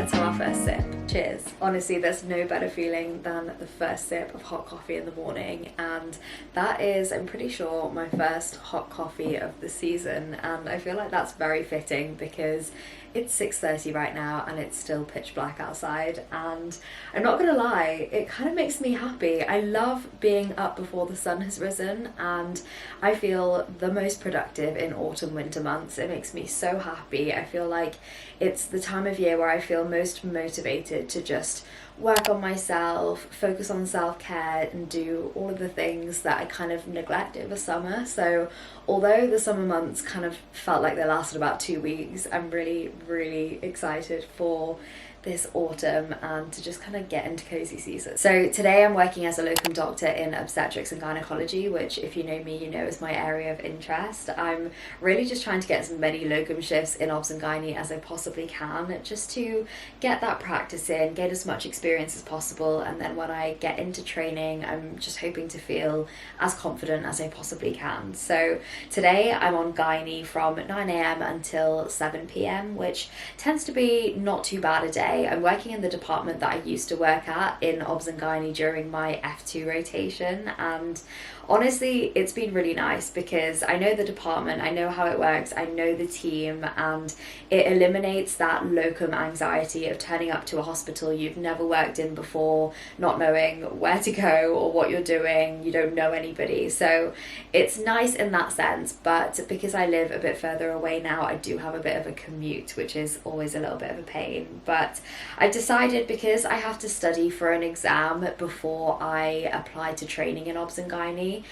Let's have our first sip. Cheers. Honestly, there's no better feeling than the first sip of hot coffee in the morning, and that is, I'm pretty sure, my first hot coffee of the season, and I feel like that's very fitting because it's 6:30 right now and it's still pitch black outside, and I'm not gonna lie, it kind of makes me happy. I love being up before the sun has risen, and I feel the most productive in autumn winter months. It makes me so happy. I feel like it's the time of year where I feel most motivated to just work on myself, focus on self-care, and do all of the things that I kind of neglect over summer. So although the summer months kind of felt like they lasted about 2 weeks, I'm really excited for this autumn and to just kind of get into cozy season. So today I'm working as a locum doctor in obstetrics and gynecology, which, if you know me, you know is my area of interest. I'm really just trying to get as many locum shifts in obs and gynae as I possibly can, just to get that practice in, get as much experience as possible, and then when I get into training, I'm just hoping to feel as confident as I possibly can. So today I'm on gynae from 9 AM until 7 PM, which tends to be not too bad a day. I'm working in the department that I used to work at in obs and gynae during my F2 rotation, and honestly it's been really nice because I know the department, I know how it works, I know the team, and it eliminates that locum anxiety of turning up to a hospital you've never worked in before, not knowing where to go or what you're doing, you don't know anybody. So it's nice in that sense, but because I live a bit further away now, I do have a bit of a commute, which is always a little bit of a pain. But I've decided, because I have to study for an exam before I apply to training in obs and gynae,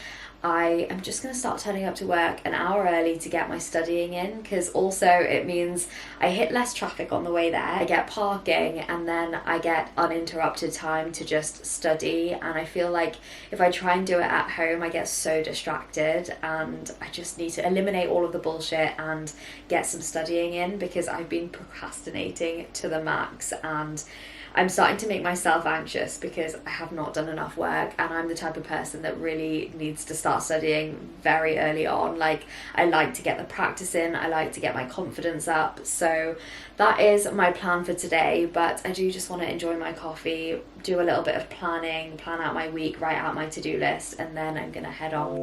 I am just going to start turning up to work an hour early to get my studying in, because also it means I hit less traffic on the way there, I get parking, and then I get uninterrupted time to just study. And I feel like if I try and do it at home, I get so distracted, and I just need to eliminate all of the bullshit and get some studying in, because I've been procrastinating to the max, and I'm starting to make myself anxious because I have not done enough work, and I'm the type of person that really needs to start studying very early on. Like, I like to get the practice in, I like to get my confidence up. So that is my plan for today, but I do just want to enjoy my coffee, do a little bit of planning, plan out my week, write out my to-do list, and then I'm gonna head on.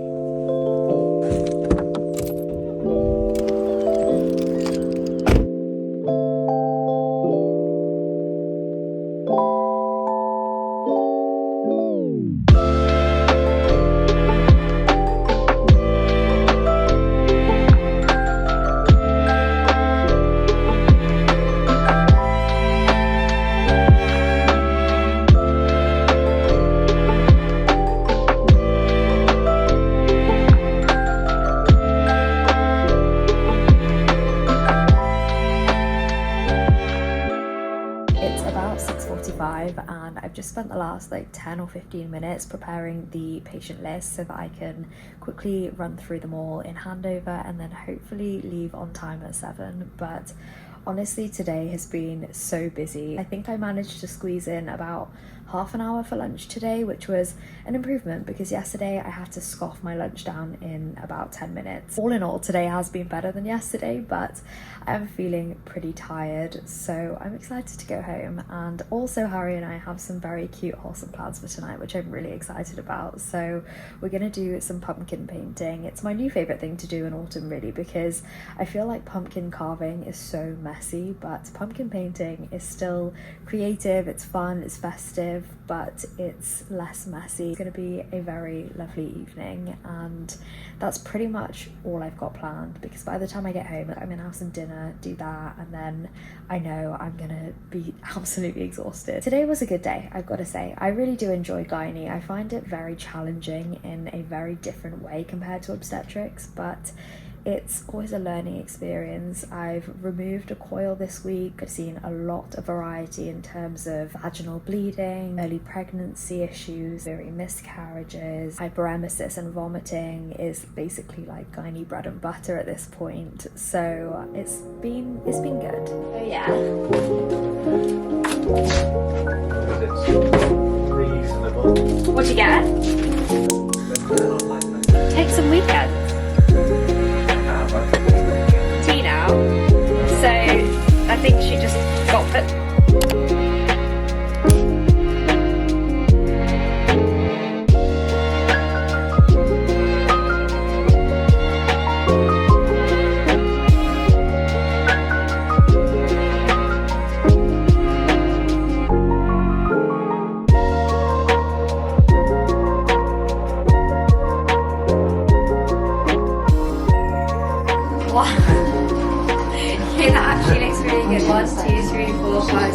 And I've just spent the last like 10 or 15 minutes preparing the patient list so that I can quickly run through them all in handover and then hopefully leave on time at 7. But honestly, today has been so busy. I think I managed to squeeze in about half an hour for lunch today, which was an improvement because yesterday I had to scoff my lunch down in about 10 minutes. All in all, today has been better than yesterday, but I am feeling pretty tired, so I'm excited to go home. And also Harry and I have some very cute wholesome plans for tonight, which I'm really excited about. So we're gonna do some pumpkin painting. It's my new favorite thing to do in autumn, really, because I feel like pumpkin carving is so messy, but pumpkin painting is still creative, it's fun, it's festive, but it's less messy. It's going to be a very lovely evening, and that's pretty much all I've got planned, because by the time I get home I'm gonna have some dinner, do that, and then I know I'm gonna be absolutely exhausted. Today was a good day, I've got to say. I really do enjoy gynae. I find it very challenging in a very different way compared to obstetrics, but it's always a learning experience. I've removed a coil this week. I've seen a lot of variety in terms of vaginal bleeding, early pregnancy issues, very miscarriages, hyperemesis, and vomiting is basically like gynae bread and butter at this point. So it's been good. Oh yeah. What'd you get? Take some weekends. Tea now. So I think she just got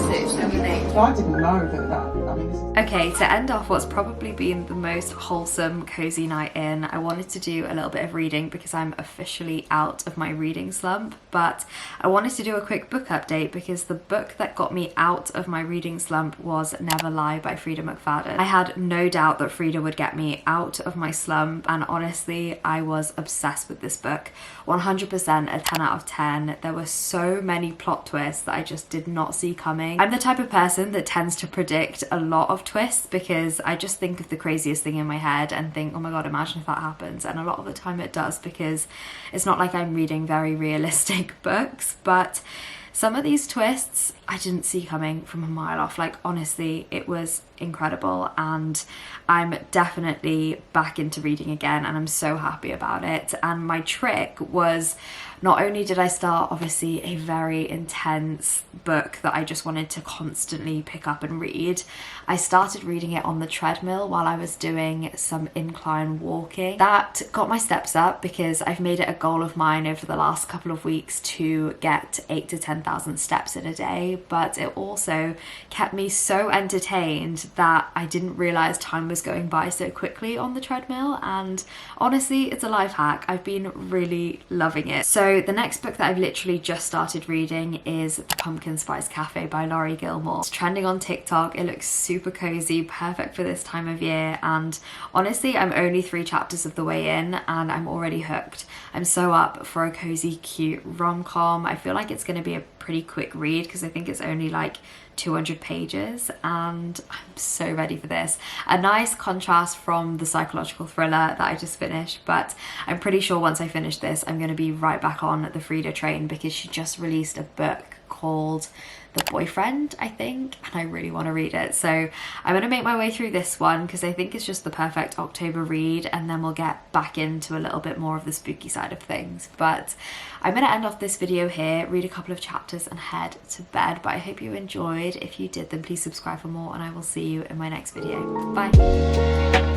6, 7, 8. So I didn't know that, I mean, this is... Okay, to end off what's probably been the most wholesome, cozy night in, I wanted to do a little bit of reading because I'm officially out of my reading slump, but I wanted to do a quick book update because the book that got me out of my reading slump was Never Lie by Frida McFadden. I had no doubt that Frida would get me out of my slump, and honestly, I was obsessed with this book. 100% a 10 out of 10. There were so many plot twists that I just did not see coming. I'm the type of person that tends to predict a lot of twists because I just think of the craziest thing in my head and think, oh my god, imagine if that happens. And a lot of the time it does, because it's not like I'm reading very realistic books, but some of these twists I didn't see coming from a mile off. Like, honestly, it was incredible, and I'm definitely back into reading again, and I'm so happy about it. And my trick was, not only did I start obviously a very intense book that I just wanted to constantly pick up and read, I started reading it on the treadmill while I was doing some incline walking. That got my steps up because I've made it a goal of mine over the last couple of weeks to get 8,000 to 10,000 steps in a day, but it also kept me so entertained that I didn't realise time was going by so quickly on the treadmill. And honestly, it's a life hack. I've been really loving it. So the next book that I've literally just started reading is The Pumpkin Spice Cafe by Laurie Gilmore. It's trending on TikTok. It looks super cozy, perfect for this time of year, and honestly, I'm only 3 chapters of the way in and I'm already hooked. I'm so up for a cozy, cute rom-com. I feel like it's going to be a pretty quick read because I think it's only like 200 pages, and I'm so ready for this. A nice contrast from the psychological thriller that I just finished, but I'm pretty sure once I finish this I'm going to be right back on the Frida train because she just released a book called The Boyfriend, I think, and I really want to read it. So I'm going to make my way through this one because I think it's just the perfect October read, and then we'll get back into a little bit more of the spooky side of things. But I'm going to end off this video here, read a couple of chapters and head to bed. But I hope you enjoyed. If you did, then please subscribe for more, and I will see you in my next video. Bye.